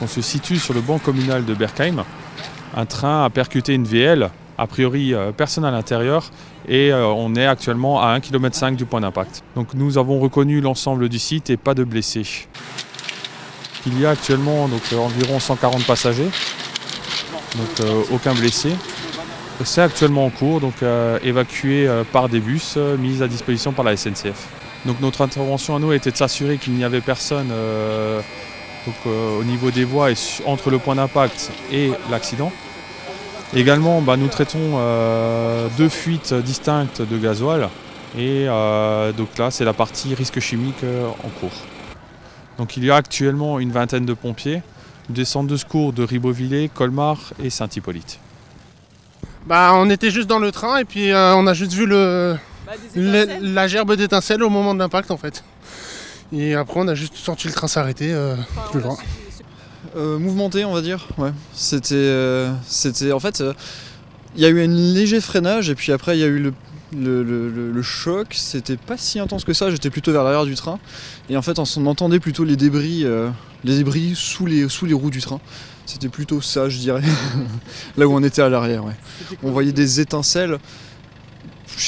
On se situe sur le banc communal de Berkheim. Un train a percuté une VL, a priori personne à l'intérieur, et on est actuellement à 1,5 km du point d'impact. Donc nous avons reconnu l'ensemble du site et pas de blessés. Il y a actuellement environ 140 passagers, donc aucun blessé. C'est actuellement en cours, évacué par des bus mis à disposition par la SNCF. Donc notre intervention à nous a été de s'assurer qu'il n'y avait personne au niveau des voies et entre le point d'impact et l'accident. Également, nous traitons 2 fuites distinctes de gasoil et donc là c'est la partie risque chimique en cours. Donc il y a actuellement une vingtaine de pompiers, des centres de secours de Ribeauvillé, Colmar et Saint-Hippolyte. On était juste dans le train et puis on a juste vu la gerbe d'étincelles au moment de l'impact en fait. Et après on a juste senti le train s'arrêter plus loin. Mouvementé on va dire, ouais. C'était en fait, il y a eu un léger freinage et puis après il y a eu le choc. C'était pas si intense que ça, j'étais plutôt vers l'arrière du train. Et en fait on entendait plutôt les débris sous les roues du train. C'était plutôt ça je dirais, là où on était à l'arrière. Ouais. On voyait des étincelles.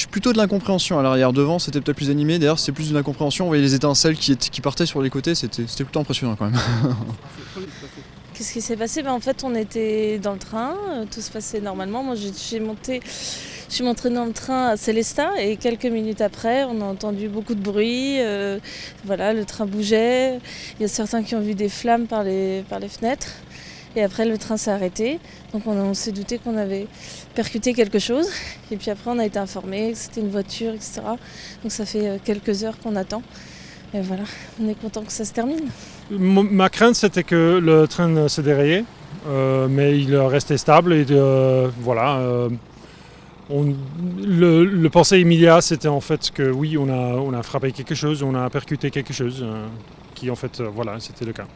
Plutôt de l'incompréhension à l'arrière. Devant c'était peut-être plus animé, derrière c'était plus de l'incompréhension. On voyait les étincelles qui partaient sur les côtés, c'était plutôt impressionnant quand même. Qu'est-ce qui s'est passé? En fait on était dans le train, tout se passait normalement. Moi je suis montée dans le train à Célestat et quelques minutes après on a entendu beaucoup de bruit. Voilà, le train bougeait, il y a certains qui ont vu des flammes par les fenêtres. Et après le train s'est arrêté, donc on s'est douté qu'on avait percuté quelque chose. Et puis après on a été informé que c'était une voiture, etc. Donc ça fait quelques heures qu'on attend. Et voilà, on est content que ça se termine. Ma crainte c'était que le train se déraillait, mais il restait stable et voilà. Le pensée immédiat c'était en fait que oui on a frappé quelque chose, on a percuté quelque chose, qui en fait voilà c'était le cas.